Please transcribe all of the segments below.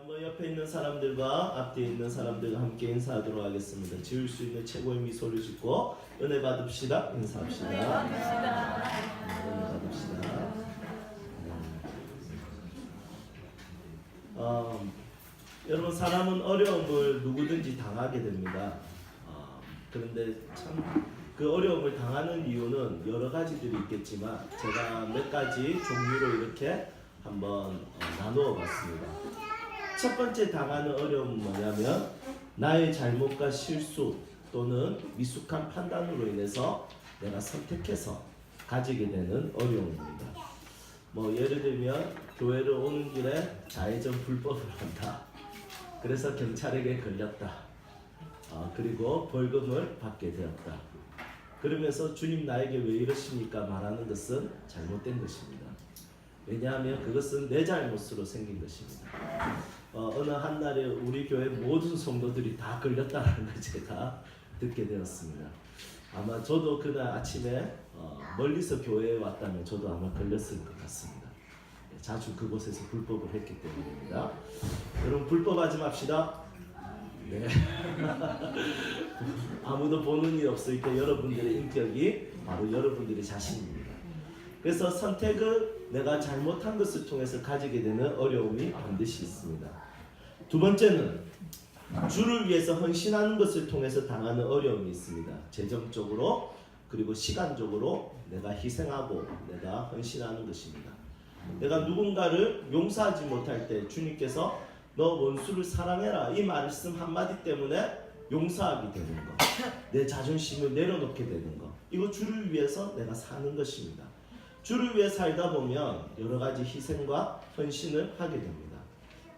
한번 옆에 있는 사람들과 앞뒤에 있는 사람들과 함께 인사하도록 하겠습니다. 지을 수 있는 최고의 미소를 짓고 은혜 받읍시다. 인사합시다. 은혜 받읍시다. 여러분, 사람은 어려움을 누구든지 당하게 됩니다. 그런데 참 그 어려움을 당하는 이유는 여러 가지들이 있겠지만 제가 몇 가지 종류로 이렇게 한번 나누어 봤습니다. 첫 번째 당하는 어려움은 뭐냐면 나의 잘못과 실수 또는 미숙한 판단으로 인해서 내가 선택해서 가지게 되는 어려움입니다. 뭐 예를 들면 교회를 오는 길에 좌회전 불법을 한다. 그래서 경찰에게 걸렸다. 그리고 벌금을 받게 되었다. 그러면서 주님 나에게 왜 이러십니까? 말하는 것은 잘못된 것입니다. 왜냐하면 그것은 내 잘못으로 생긴 것입니다. 어느 한날에 우리 교회 모든 성도들이 다 걸렸다는 걸 제가 듣게 되었습니다. 아마 저도 그날 아침에 멀리서 교회에 왔다면 저도 아마 걸렸을 것 같습니다. 자주 그곳에서 불법을 했기 때문입니다. 여러분, 불법하지 맙시다. 네. 아무도 보는 일 없을 때 여러분들의 인격이 바로 여러분들의 자신입니다. 그래서 선택을 내가 잘못한 것을 통해서 가지게 되는 어려움이 반드시 있습니다. 두 번째는 주를 위해서 헌신하는 것을 통해서 당하는 어려움이 있습니다. 재정적으로 그리고 시간적으로 내가 희생하고 내가 헌신하는 것입니다. 내가 누군가를 용서하지 못할 때 주님께서 너 원수를 사랑해라 이 말씀 한마디 때문에 용서하게 되는 것, 내 자존심을 내려놓게 되는 것, 이거 주를 위해서 내가 사는 것입니다. 주를 위해 살다 보면 여러 가지 희생과 헌신을 하게 됩니다.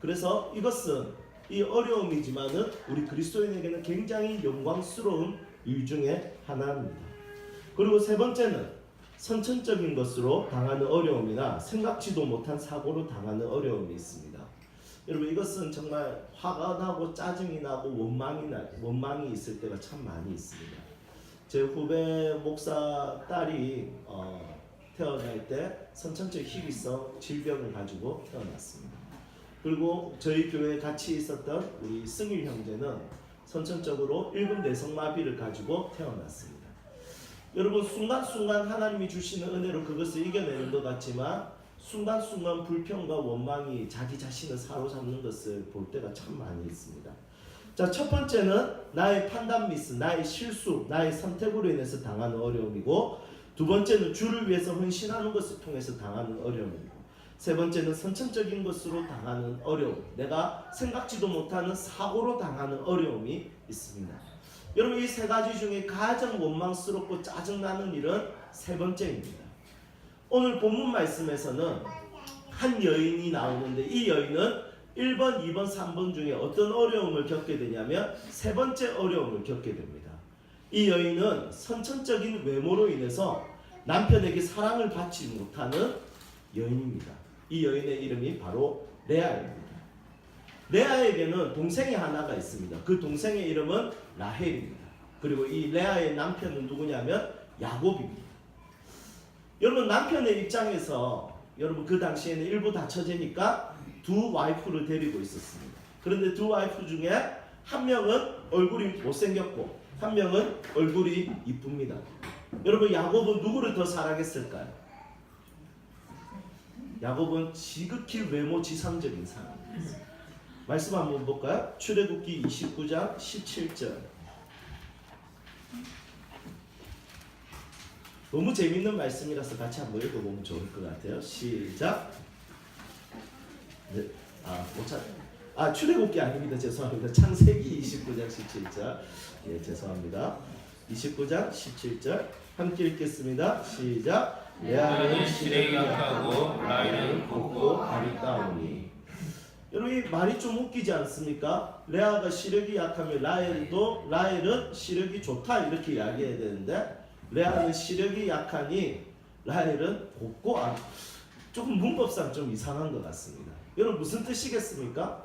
그래서 이것은 이 어려움이지만은 우리 그리스도인에게는 굉장히 영광스러운 일 중에 하나입니다. 그리고 세 번째는 선천적인 것으로 당하는 어려움이나 생각지도 못한 사고로 당하는 어려움이 있습니다. 여러분, 이것은 정말 화가 나고 짜증이 나고 원망이 있을 때가 참 많이 있습니다. 제 후배 목사 딸이 태어날 때 선천적 희귀성 질병을 가지고 태어났습니다. 그리고 저희 교회에 같이 있었던 우리 승일 형제는 선천적으로 1급 내성마비를 가지고 태어났습니다. 여러분, 순간순간 하나님이 주시는 은혜로 그것을 이겨내는 것 같지만 순간순간 불평과 원망이 자기 자신을 사로잡는 것을 볼 때가 참 많이 있습니다. 자, 첫 번째는 나의 판단 미스, 나의 실수, 나의 선택으로 인해서 당하는 어려움이고, 두 번째는 주를 위해서 헌신하는 것을 통해서 당하는 어려움이고, 세 번째는 선천적인 것으로 당하는 어려움, 내가 생각지도 못하는 사고로 당하는 어려움이 있습니다. 여러분, 이 세 가지 중에 가장 원망스럽고 짜증나는 일은 세 번째입니다. 오늘 본문 말씀에서는 한 여인이 나오는데 이 여인은 1번, 2번, 3번 중에 어떤 어려움을 겪게 되냐면 세 번째 어려움을 겪게 됩니다. 이 여인은 선천적인 외모로 인해서 남편에게 사랑을 받지 못하는 여인입니다. 이 여인의 이름이 바로 레아입니다. 레아에게는 동생이 하나가 있습니다. 그 동생의 이름은 라헬입니다. 그리고 이 레아의 남편은 누구냐면 야곱입니다. 여러분, 남편의 입장에서 여러분 그 당시에는 일부 다처제니까 두 와이프를 데리고 있었습니다. 그런데 두 와이프 중에 한 명은 얼굴이 못생겼고 한 명은 얼굴이 이쁩니다. 여러분, 야곱은 누구를 더 사랑했을까요? 야곱은 지극히 외모지상적인 사람입니다. 말씀 한번 볼까요? 출애굽기 29장 17절. 너무 재밌는 말씀이라서 같이 한번 읽어보면 좋을 것 같아요. 시작. 네. 출애굽기 아닙니다. 죄송합니다. 창세기 29장 17절. 예, 죄송합니다. 29장 17절 함께 읽겠습니다. 시작. 레아는 시력이 약하고 라헬은 곱고 발이 따오니. 여러분, 이 말이 좀 웃기지 않습니까? 레아가 시력이 약하면 라헬은 시력이 좋다 이렇게 이야기해야 되는데 레아는 시력이 약하니 라헬은 곱고 조금 문법상 좀 이상한 것 같습니다. 여러분, 무슨 뜻이겠습니까?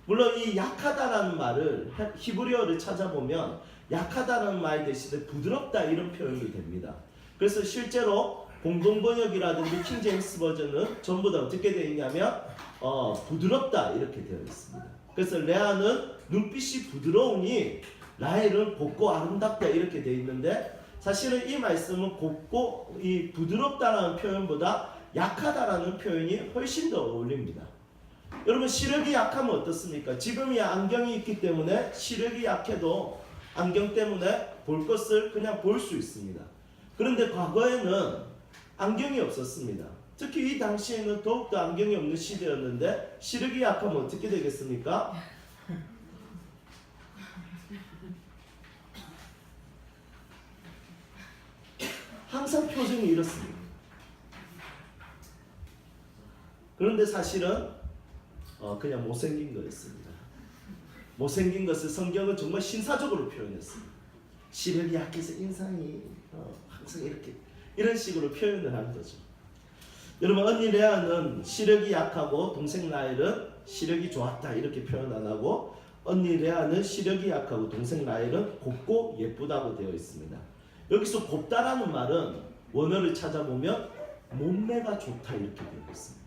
물론 이 약하다라는 말을 히브리어를 찾아보면 약하다는 말 대신에 부드럽다 이런 표현이 됩니다. 그래서 실제로 공동번역이라든지 킹제임스 버전은 전부 다 어떻게 되어 있냐면 부드럽다 이렇게 되어 있습니다. 그래서 레아는 눈빛이 부드러우니 라헬은 곱고 아름답다 이렇게 되어 있는데 사실은 이 말씀은 곱고 이 부드럽다라는 표현보다 약하다라는 표현이 훨씬 더 어울립니다. 여러분 시력이 약하면 어떻습니까? 지금이 안경이 있기 때문에 시력이 약해도 안경 때문에 볼 것을 그냥 볼 수 있습니다. 그런데 과거에는 안경이 없었습니다. 특히 이 당시에는 더욱더 안경이 없는 시대였는데 시력이 약하면 어떻게 되겠습니까? 항상 표정이 이렇습니다. 그런데 사실은 그냥 못생긴 거였습니다. 못생긴 것을 성경은 정말 신사적으로 표현했습니다. 시력이 약해서 인상이 항상 이렇게 이런 식으로 표현을 한 거죠. 여러분 언니 레아는 시력이 약하고 동생 라헬은 시력이 좋았다 이렇게 표현 안 하고 언니 레아는 시력이 약하고 동생 라헬은 곱고 예쁘다고 되어 있습니다. 여기서 곱다라는 말은 원어를 찾아보면 몸매가 좋다 이렇게 되어 있습니다.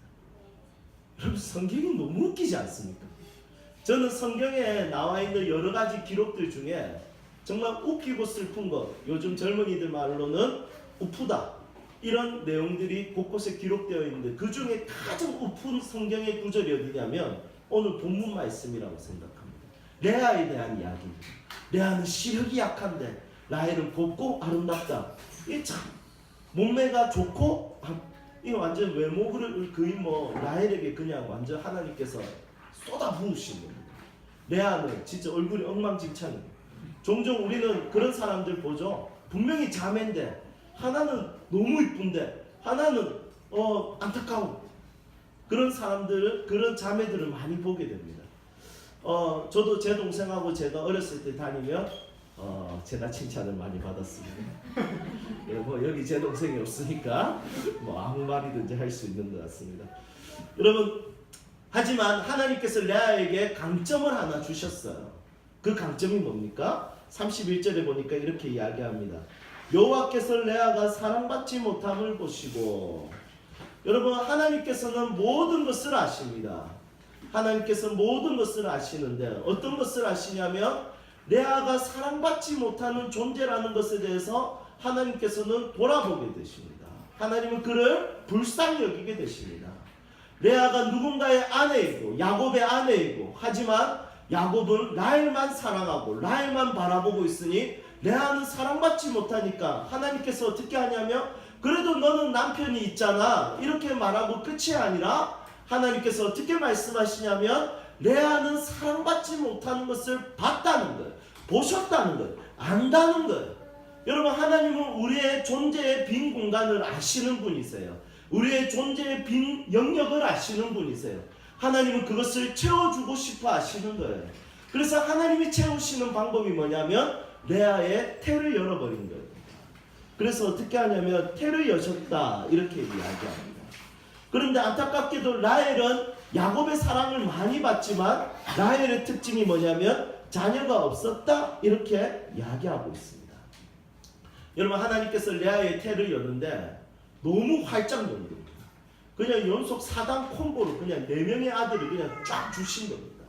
여러분 성경이 너무 웃기지 않습니까? 저는 성경에 나와 있는 여러 가지 기록들 중에 정말 웃기고 슬픈 것, 요즘 젊은이들 말로는 우프다 이런 내용들이 곳곳에 기록되어 있는데 그 중에 가장 우픈 성경의 구절이 어디냐면 오늘 본문 말씀이라고 생각합니다. 레아에 대한 이야기입니다. 레아는 시력이 약한데 라헬은 곱고 아름답다. 이 참 몸매가 좋고 이 완전 외모를 거의 뭐 라헬에게 그냥 완전 하나님께서 쏟아 부으신 겁니다. 레아는 진짜 얼굴이 엉망진창입니다. 종종 우리는 그런 사람들 보죠. 분명히 자매인데 하나는 너무 이쁜데 하나는 안타까운 그런 사람들을 그런 자매들을 많이 보게 됩니다. 저도 제 동생하고 제가 어렸을 때 다니면 제가 칭찬을 많이 받았습니다. 뭐 여기 제 동생이 없으니까 뭐 아무 말이든지 할 수 있는 것 같습니다. 여러분 하지만 하나님께서 레아에게 강점을 하나 주셨어요. 그 강점이 뭡니까? 31절에 보니까 이렇게 이야기합니다. 여호와께서 레아가 사랑받지 못함을 보시고 여러분 하나님께서는 모든 것을 아십니다. 하나님께서 모든 것을 아시는데 어떤 것을 아시냐면 레아가 사랑받지 못하는 존재라는 것에 대해서 하나님께서는 돌아보게 되십니다. 하나님은 그를 불쌍히 여기게 되십니다. 레아가 누군가의 아내이고 야곱의 아내이고 하지만 야곱은 라헬만 사랑하고 라헬만 바라보고 있으니 레아는 사랑받지 못하니까 하나님께서 어떻게 하냐면 그래도 너는 남편이 있잖아 이렇게 말하고 끝이 아니라 하나님께서 어떻게 말씀하시냐면 레아는 사랑받지 못하는 것을 봤다는 거예요. 보셨다는 거예요. 안다는 거예요. 여러분 하나님은 우리의 존재의 빈 공간을 아시는 분이세요. 우리의 존재의 빈 영역을 아시는 분이세요. 하나님은 그것을 채워주고 싶어 하시는 거예요. 그래서 하나님이 채우시는 방법이 뭐냐면 레아의 태를 열어버린 거예요. 그래서 어떻게 하냐면 태를 여셨다 이렇게 이야기합니다. 그런데 안타깝게도 라헬은 야곱의 사랑을 많이 받지만 라헬의 특징이 뭐냐면 자녀가 없었다 이렇게 이야기하고 있습니다. 여러분 하나님께서 레아의 태를 여는데 너무 활짝 연 겁니다. 그냥 연속 4단 콤보로 그냥 4명의 아들을 그냥 쫙 주신 겁니다.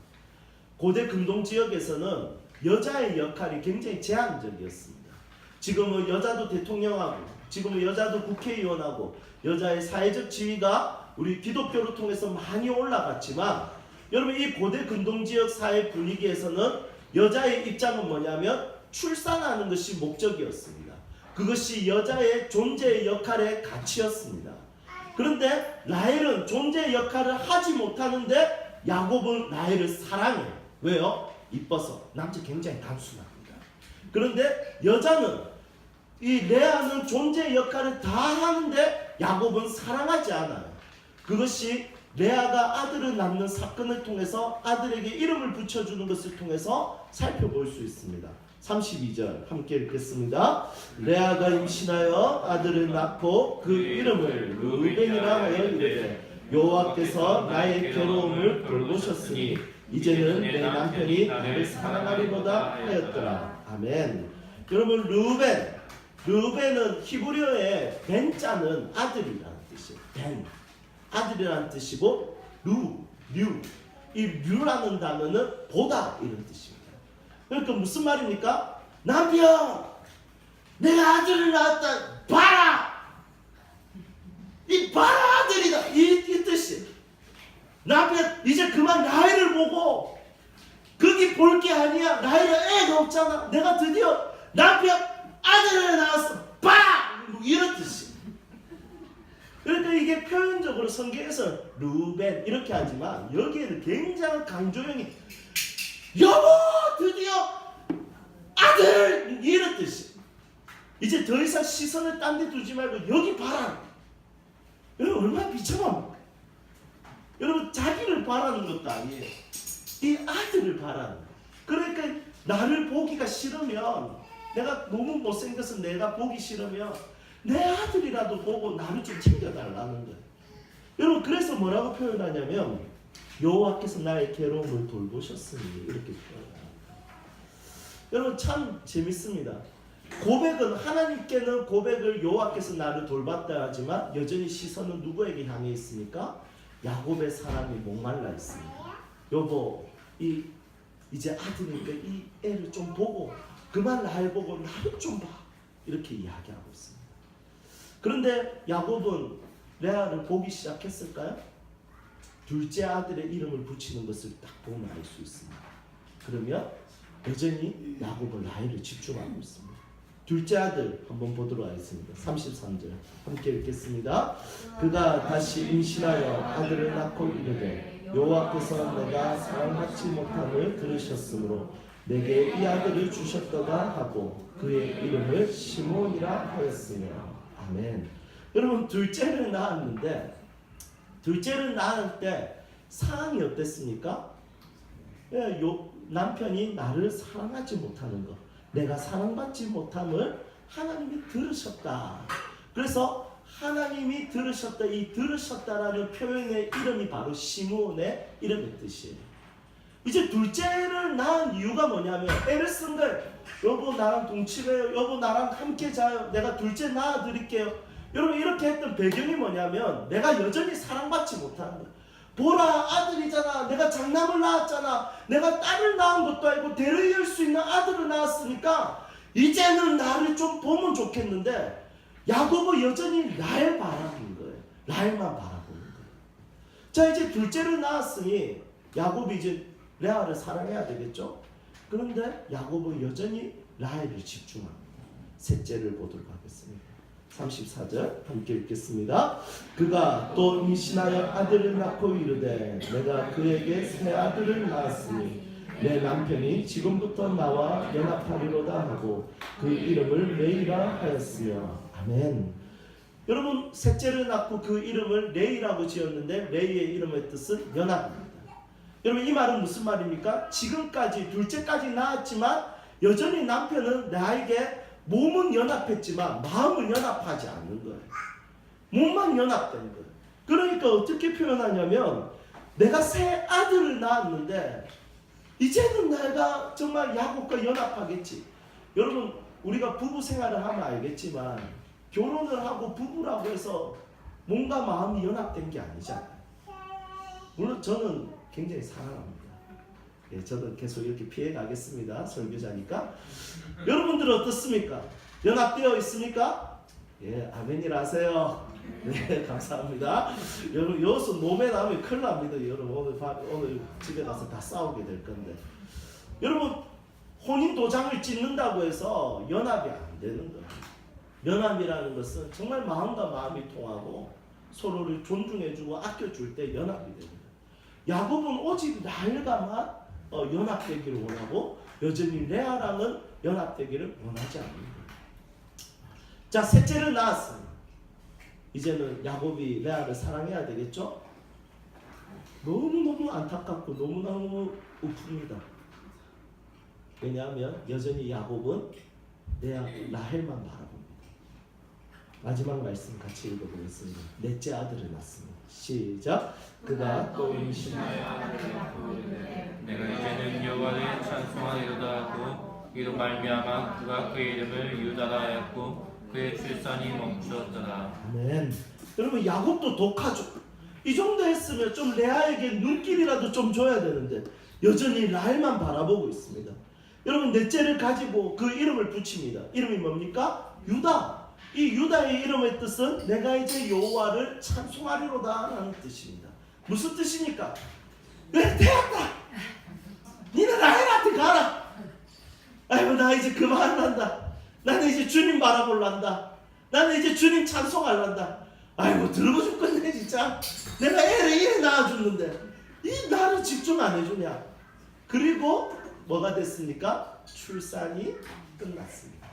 고대 근동 지역에서는 여자의 역할이 굉장히 제한적이었습니다. 지금은 여자도 대통령하고 지금은 여자도 국회의원하고 여자의 사회적 지위가 우리 기독교를 통해서 많이 올라갔지만 여러분 이 고대 근동 지역 사회 분위기에서는 여자의 입장은 뭐냐면 출산하는 것이 목적이었습니다. 그것이 여자의 존재의 역할의 가치였습니다. 그런데 라헬은 존재의 역할을 하지 못하는데 야곱은 라헬을 사랑해요. 왜요? 이뻐서. 남자 굉장히 단순합니다. 그런데 여자는 이 레아는 존재의 역할을 다 하는데 야곱은 사랑하지 않아요. 그것이 레아가 아들을 낳는 사건을 통해서 아들에게 이름을 붙여주는 것을 통해서 살펴볼 수 있습니다. 32절 함께 읽겠습니다. 레아가 임신하여 아들을 낳고 그 이름을 루벤이라 하여 이르되 여호와께서 나의 괴로움을 돌보셨으니 이제는 내 남편이 나를 사랑하리로다 하였더라. 아멘. 여러분 루벤은 히브리어의 벤자는 아들이라는 뜻이에요. 벤 아들이라는 뜻이고 류. 이 류라는 단어는 보다 이런 뜻입니다. 그러니까 무슨 말입니까? 남편, 내가 아들을 낳았다. 봐라. 이 봐라 아들이다. 이 뜻이. 남편 이제 그만 나이를 보고 거기 볼 게 아니야. 나이를 애가 없잖아. 내가 드디어 남편 아들을 낳았어. 봐! 뭐 이런 뜻이. 그러니까 이게 표현적으로 성경에서 루벤 이렇게 하지만 여기에는 굉장히 강조형이 여보 드디어 아들 이런 뜻이. 이제 더 이상 시선을 딴 데 두지 말고 여기 봐라. 여러분 얼마나 비참합니까? 여러분 자기를 바라는 것도 아니에요. 이 아들을 바라는 거예요. 그러니까 나를 보기가 싫으면, 내가 너무 못생겨서 내가 보기 싫으면 내 아들이라도 보고 나를 좀 챙겨달라는 거예요. 여러분 그래서 뭐라고 표현하냐면 여호와께서 나의 괴로움을 돌보셨으니 이렇게 표현합니다. 여러분 참 재밌습니다. 고백은, 하나님께는 고백을 여호와께서 나를 돌봤다 하지만 여전히 시선은 누구에게 향해 있습니까? 야곱의 사랑이 목말라 있습니다. 여보, 이제 아들이니까 이 애를 좀 보고 그만 날 보고 나를 좀 봐. 이렇게 이야기하고 있습니다. 그런데 야곱은 레아를 보기 시작했을까요? 둘째 아들의 이름을 붙이는 것을 딱 보면 알 수 있습니다. 그러면 여전히 야곱은 라헬을 집중하고 있습니다. 둘째 아들 한번 보도록 하겠습니다. 33절 함께 읽겠습니다. 그가 다시 임신하여 아들을 낳고 이르되 여호와께서 내가 사랑받지 못함을 들으셨으므로 내게 이 아들을 주셨도다 하고 그의 이름을 시몬이라 하였으며. 아멘. 여러분 둘째를 낳았는데, 둘째를 낳을 때 상황이 어땠습니까? 남편이 나를 사랑하지 못하는 것, 내가 사랑받지 못함을 하나님이 들으셨다. 그래서 하나님이 들으셨다, 이 들으셨다라는 표현의 이름이 바로 시므온의 이름의 뜻이에요. 이제 둘째를 낳은 이유가 뭐냐면 애를 쓴 거예요. 여보 나랑 동침해요. 여보 나랑 함께 자요. 내가 둘째 낳아드릴게요. 여러분 이렇게 했던 배경이 뭐냐면 내가 여전히 사랑받지 못하는 거예요. 보라 아들이잖아. 내가 장남을 낳았잖아. 내가 딸을 낳은 것도 아니고 대를 이을 수 있는 아들을 낳았으니까 이제는 나를 좀 보면 좋겠는데 야곱은 여전히 라헬 바라보는 거예요. 라헬만 바라보는 거예요. 자 이제 둘째를 낳았으니 야곱이 이제 레아를 사랑해야 되겠죠. 그런데 야곱은 여전히 라헬을 집중합니다. 셋째를 보도록 하겠습니다. 34절 함께 읽겠습니다. 그가 또 임신하여 아들을 낳고 이르되 내가 그에게 새 아들을 낳았으니 내 남편이 지금부터 나와 연합하리로다 하고 그 이름을 레이라 하였으며. 아멘. 여러분 셋째를 낳고 그 이름을 레이라고 지었는데 레이의 이름의 뜻은 연합입니다. 여러분 이 말은 무슨 말입니까? 지금까지 둘째까지 낳았지만 여전히 남편은 나에게 몸은 연합했지만 마음은 연합하지 않는 거예요. 몸만 연합된 거예요. 그러니까 어떻게 표현하냐면 내가 새 아들을 낳았는데 이제는 내가 정말 야곱과 연합하겠지. 여러분 우리가 부부 생활을 하면 알겠지만 결혼을 하고 부부라고 해서 몸과 마음이 연합된 게 아니잖아요. 물론 저는 굉장히 사랑합니다. 예, 저도 계속 이렇게 피해 가겠습니다. 설교자니까. 여러분들은 어떻습니까? 연합되어 있습니까? 예, 아멘이라 하세요. 네, 감사합니다. 여러분 여기서 몸에 나오면 큰일 납니다. 여러분 오늘 집에 가서 다 싸우게 될 건데. 여러분 혼인 도장을 찍는다고 해서 연합이 안 되는 거예요. 연합이라는 것은 정말 마음과 마음이 통하고 서로를 존중해주고 아껴줄 때 연합이 됩니다. 야곱은 오직 라헬과만 연합되기를 원하고 여전히 레아랑은 연합되기를 원하지 않는다. 자, 셋째를 낳았습니다. 이제는 야곱이 레아를 사랑해야 되겠죠? 너무너무 안타깝고 너무너무 우픕니다. 왜냐하면 여전히 야곱은 라헬만 바라봅니다. 마지막 말씀 같이 읽어보겠습니다. 넷째 아들을 낳습니다. 시작. 그가 또 임신하여 아들을 낳고 이르되 내가 이제는 여호와를 찬송하리로다 하고 이로 말미암아 그가 그의 이름을 유다라 하였고 그의 출산이 멈추었더라. 아멘. 여러분 야곱도 독하죠. 이 정도 했으면 좀 레아에게 눈길이라도 좀 줘야 되는데 여전히 라헬만 바라보고 있습니다. 여러분, 넷째를 가지고 그 이름을 붙입니다. 이름이 뭡니까? 유다. 이 유다의 이름의 뜻은 내가 이제 여호와를 찬송하리로다 라는 뜻입니다. 무슨 뜻입니까? 그래, 되었다. 니는 라헬한테 가라. 아이고, 나 이제 그만한다. 나는 이제 주님 바라볼란다. 나는 이제 주님 찬송할란다. 아이고, 들고 죽겠네 진짜. 내가 애를 이래 낳아줬는데 이 나를 집중 안 해주냐. 그리고 뭐가 됐습니까? 출산이 끝났습니다.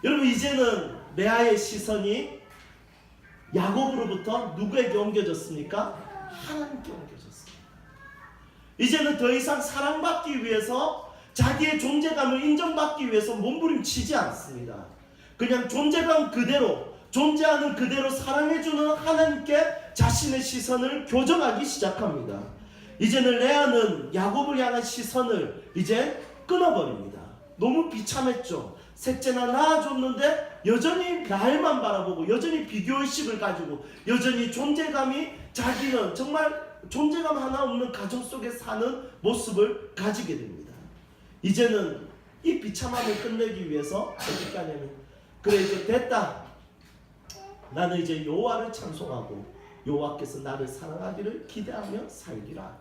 여러분, 이제는 레아의 시선이 야곱으로부터 누구에게 옮겨졌습니까? 하나님께 옮겨졌습니다. 이제는 더 이상 사랑받기 위해서, 자기의 존재감을 인정받기 위해서 몸부림치지 않습니다. 그냥 존재감 그대로, 존재하는 그대로 사랑해주는 하나님께 자신의 시선을 교정하기 시작합니다. 이제는 레아는 야곱을 향한 시선을 이제 끊어버립니다. 너무 비참했죠. 셋째나 낳아줬는데 여전히 라헬만 바라보고, 여전히 비교의식을 가지고, 여전히 존재감이, 자기는 정말 존재감 하나 없는 가정 속에 사는 모습을 가지게 됩니다. 이제는 이 비참함을 끝내기 위해서 어떻게 하냐면, 그래 이제 됐다. 나는 이제 여호와를 찬송하고 여호와께서 나를 사랑하기를 기대하며 살기라.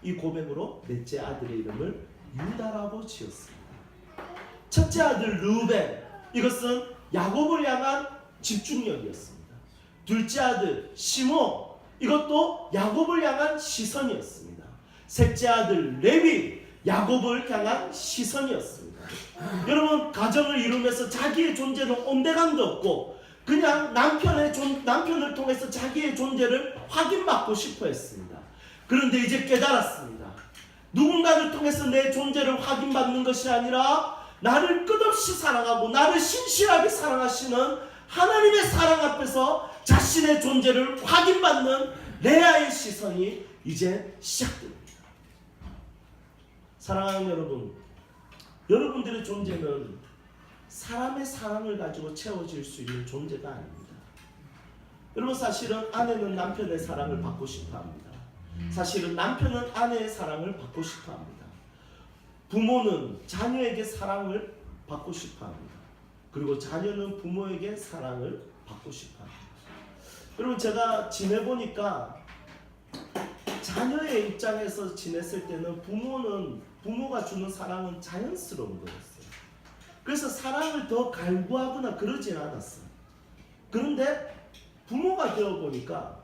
이 고백으로 넷째 아들의 이름을 유다라고 지었습니다. 첫째 아들 르우벤, 이것은 야곱을 향한 집중력이었습니다. 둘째 아들 시몬, 이것도 야곱을 향한 시선이었습니다. 셋째 아들 레위, 야곱을 향한 시선이었습니다. 여러분, 가정을 이루면서 자기의 존재는 온데간도 없고 그냥 남편을 통해서 자기의 존재를 확인받고 싶어 했습니다. 그런데 이제 깨달았습니다. 누군가를 통해서 내 존재를 확인받는 것이 아니라 나를 끝없이 사랑하고 나를 신실하게 사랑하시는 하나님의 사랑 앞에서 자신의 존재를 확인받는 레아의 시선이 이제 시작됩니다. 사랑하는 여러분, 여러분들의 존재는 사람의 사랑을 가지고 채워질 수 있는 존재가 아닙니다. 여러분, 사실은 아내는 남편의 사랑을 받고 싶어 합니다. 사실은 남편은 아내의 사랑을 받고 싶어 합니다. 부모는 자녀에게 사랑을 받고 싶어 합니다. 그리고 자녀는 부모에게 사랑을 받고 싶어 합니다. 여러분, 제가 지내보니까 자녀의 입장에서 지냈을 때는 부모가 주는 사랑은 자연스러운 거였어요. 그래서 사랑을 더 갈구하거나 그러진 않았어요. 그런데 부모가 되어보니까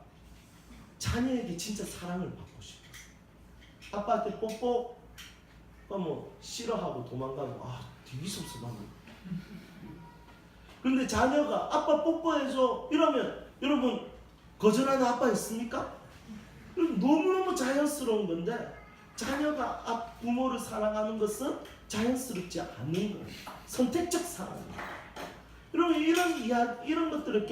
자녀에게 진짜 사랑을 받고 싶어요. 아빠한테 뽀뽀 뭐 싫어하고 도망가고, 되게 섭섭하네. 그런데 자녀가 아빠 뽀뽀해줘 이러면 여러분 거절하는 아빠 있습니까? 너무너무 자연스러운 건데, 자녀가 부모를 사랑하는 것은 자연스럽지 않은 거예요. 선택적 사랑입니다. 여러분, 이런 것들을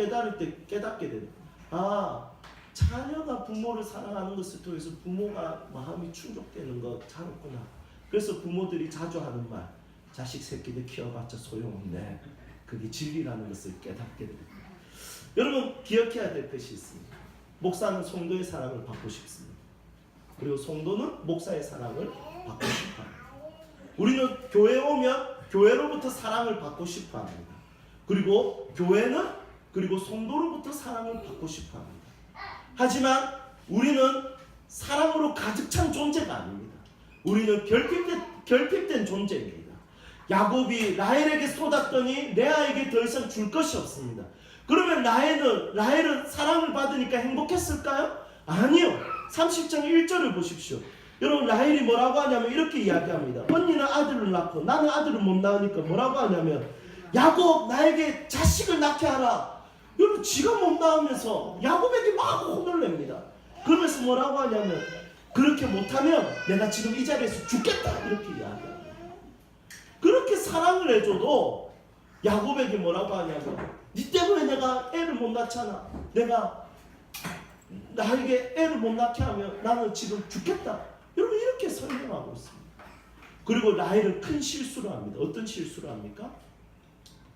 깨닫게 됩니다. 자녀가 부모를 사랑하는 것을 통해서 부모가 마음이 충족되는 거 잘 없구나. 그래서 부모들이 자주 하는 말, 자식 새끼들 키워봤자 소용없네. 그게 진리라는 것을 깨닫게 됩니다. 여러분, 기억해야 될 것이 있습니다. 목사는 성도의 사랑을 받고 싶습니다. 그리고 성도는 목사의 사랑을 받고 싶어 합니다. 우리는 교회에 오면 교회로부터 사랑을 받고 싶어 합니다. 그리고 교회는 그리고 성도로부터 사랑을 받고 싶어 합니다. 하지만 우리는 사랑으로 가득 찬 존재가 아닙니다. 우리는 결핍된 존재입니다. 야곱이 라헬에게 쏟았더니 레아에게 더 이상 줄 것이 없습니다. 그러면 라헬은 사랑을 받으니까 행복했을까요? 아니요. 30장 1절을 보십시오. 여러분, 라헬이 뭐라고 하냐면 이렇게 이야기합니다. 언니는 아들을 낳고 나는 아들을 못 낳으니까 뭐라고 하냐면, 야곱 나에게 자식을 낳게 하라. 여러분, 지가 못 낳으면서 야곱에게 막 혼을 냅니다. 그러면서 뭐라고 하냐면, 그렇게 못하면 내가 지금 이 자리에서 죽겠다 이렇게 이야기합니다. 그렇게 사랑을 해줘도 야곱에게 뭐라고 하냐면, 니 때문에 내가 애를 못 낳잖아. 내가 나에게 애를 못 낳게 하면 나는 지금 죽겠다. 여러분, 이렇게 설명하고 있습니다. 그리고 라헬은 큰 실수를 합니다. 어떤 실수를 합니까?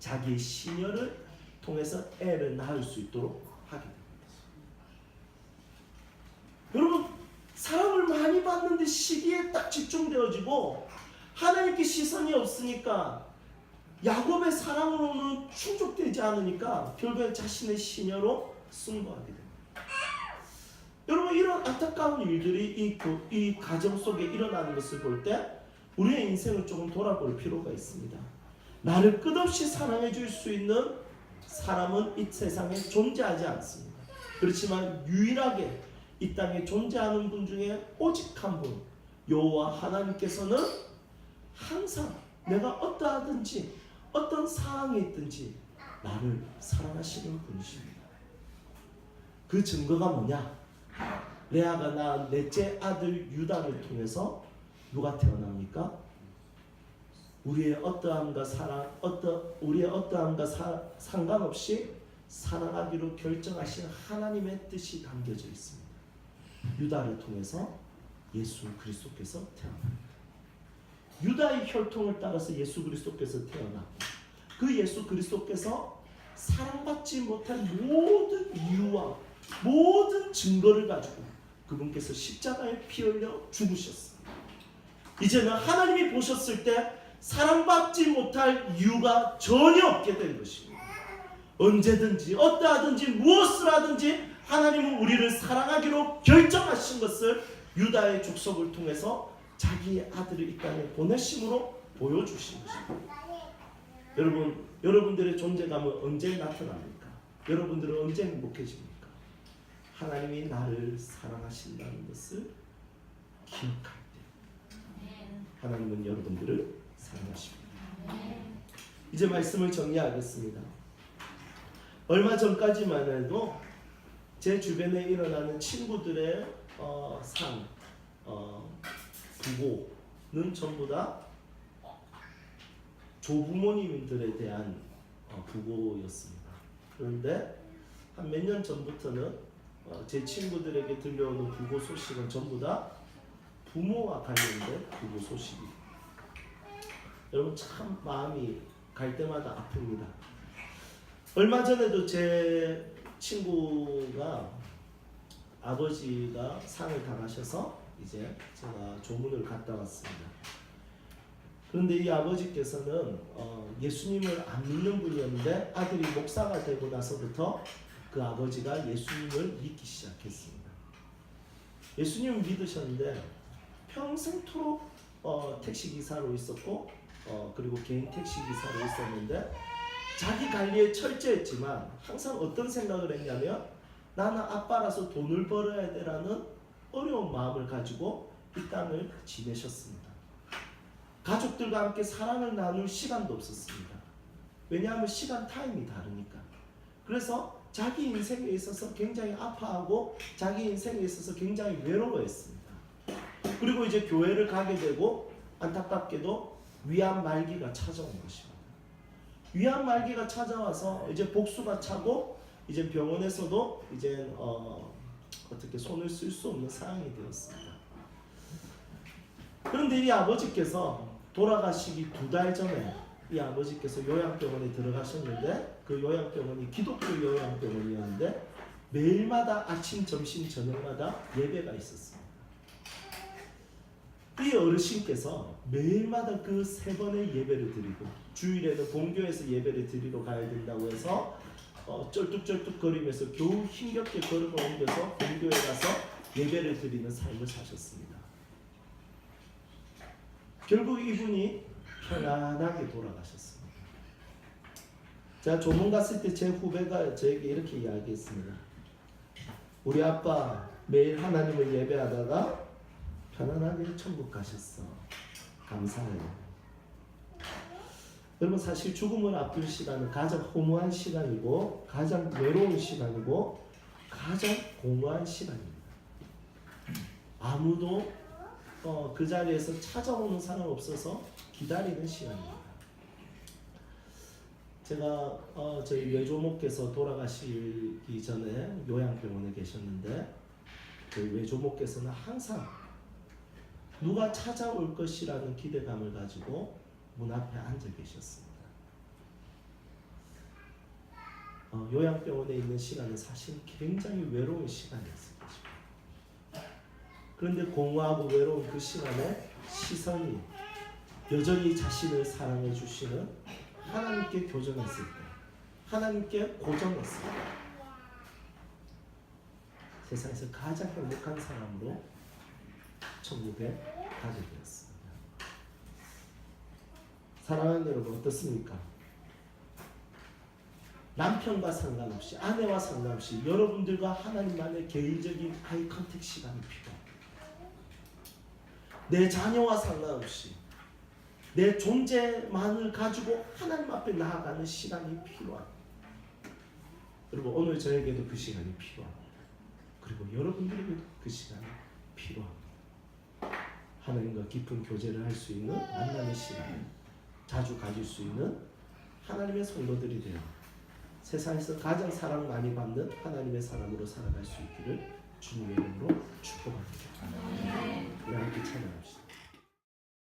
자기의 시녀를 통해서 애를 낳을 수 있도록 하게 됩니다. 여러분, 사랑을 많이 받는데 시기에 딱 집중되어지고 하나님께 시선이 없으니까 야곱의 사랑으로는 충족되지 않으니까 결국에 자신의 시녀로 승부하게 됩니다. 여러분, 이런 안타까운 일들이 이 가정 속에 일어나는 것을 볼 때 우리의 인생을 조금 돌아볼 필요가 있습니다. 나를 끝없이 사랑해 줄 수 있는 사람은 이 세상에 존재하지 않습니다. 그렇지만 유일하게 이 땅에 존재하는 분 중에 오직 한 분, 여호와 하나님께서는 항상 내가 어떠하든지 어떤 상황에 있든지 나를 사랑하시는 분이십니다. 그 증거가 뭐냐? 레아가 낳은 넷째 아들 유다를 통해서 누가 태어납니까? 우리의 어떠함과 상관없이 살아가기로 결정하신 하나님의 뜻이 담겨져 있습니다. 유다를 통해서 예수 그리스도께서 태어납니다. 유다의 혈통을 따라서 예수 그리스도께서 태어났고, 그 예수 그리스도께서 사랑받지 못한 모든 이유와 모든 증거를 가지고 그분께서 십자가에 피 흘려 죽으셨습니다. 이제는 하나님이 보셨을 때 사랑받지 못할 이유가 전혀 없게 된 것입니다. 언제든지 어떠하든지 무엇을 하든지 하나님은 우리를 사랑하기로 결정하신 것을 유다의 족속을 통해서 자기의 아들을 이 땅에 보내심으로 보여주신 것입니다. 여러분들의 존재감은 언제 나타납니까? 여러분들은 언제 행복해집니까? 하나님이 나를 사랑하신다는 것을 기억할 때 하나님은 여러분들을 사랑하십니다. 이제 말씀을 정리하겠습니다. 얼마 전까지만 해도 제 주변에 일어나는 친구들의 부고는 전부 다 조부모님들에 대한 부고였습니다. 그런데 한 몇 년 전부터는 제 친구들에게 들려오는 부고 소식은 전부 다 부모와 관련된 부고 소식입니다. 여러분, 참 마음이 갈 때마다 아픕니다. 얼마 전에도 제 친구가 아버지가 상을 당하셔서 이제 제가 조문을 갔다 왔습니다. 그런데 이 아버지께서는 예수님을 안 믿는 분이었는데 아들이 목사가 되고 나서부터 그 아버지가 예수님을 믿기 시작했습니다. 예수님을 믿으셨는데 평생토록 택시기사로 있었고 그리고 개인 택시기사로 있었는데 자기 관리에 철저했지만 항상 어떤 생각을 했냐면 나는 아빠라서 돈을 벌어야 되라는 어려운 마음을 가지고 이 땅을 지내셨습니다. 가족들과 함께 사랑을 나눌 시간도 없었습니다. 왜냐하면 시간 타임이 다르니까. 그래서 자기 인생에 있어서 굉장히 아파하고 자기 인생에 있어서 굉장히 외로워했습니다. 그리고 이제 교회를 가게 되고 안타깝게도 위암 말기가 찾아온 것입니다. 위암 말기가 찾아와서 이제 복수가 차고 이제 병원에서도 이제 어떻게 손을 쓸 수 없는 상황이 되었습니다. 그런데 이 아버지께서 돌아가시기 2달 전에 이 아버지께서 요양병원에 들어가셨는데 그 요양병원이 기독교 요양병원이었는데 매일마다 아침, 점심, 저녁마다 예배가 있었습니다. 이 어르신께서 매일마다 그 3번의 예배를 드리고 주일에는 본교에서 예배를 드리러 가야 된다고 해서 쩔뚝쩔뚝거리면서 겨우 힘겹게 걸음을 옮겨서 본교에 가서 예배를 드리는 삶을 사셨습니다. 결국 이분이 편안하게 돌아가셨습니다. 제가 조문 갔을 때 제 후배가 저에게 이렇게 이야기했습니다. 우리 아빠 매일 하나님을 예배하다가 편안하게 천국 가셨어. 감사해요. 여러분, 사실 죽음을 앞둔 시간은 가장 허무한 시간이고 가장 외로운 시간이고 가장 공허한 시간입니다. 아무도 그 자리에서 찾아오는 사람 없어서 기다리는 시간입니다. 제가 저희 외조모께서 돌아가시기 전에 요양병원에 계셨는데 그 외조모께서는 항상 누가 찾아올 것이라는 기대감을 가지고 문 앞에 앉아 계셨습니다. 요양병원에 있는 시간은 사실 굉장히 외로운 시간이었을 것입니다. 그런데 공허하고 외로운 그 시간에 시선이 여전히 자신을 사랑해 주시는 하나님께 교정했을 때, 하나님께 고정했을 때 세상에서 가장 행복한 사람으로 천국에 가게 되었습니다. 사랑하는 여러분, 어떻습니까? 남편과 상관없이, 아내와 상관없이 여러분들과 하나님만의 개인적인 아이 컨택 시간이 필요합니다. 내 자녀와 상관없이 내 존재만을 가지고 하나님 앞에 나아가는 시간이 필요합니다. 여러분, 오늘 저에게도 그 시간이 필요합니다. 그리고 여러분들에게도 그 시간이 필요합니다. 하나님과 깊은 교제를 할 수 있는 만남의 시간을 자주 가질 수 있는 하나님의 성도들이 되어 세상에서 가장 사랑 많이 받는 하나님의 사람으로 살아갈 수 있기를 주님의 이름으로 축복합니다. 우리 함께 찬양합시다.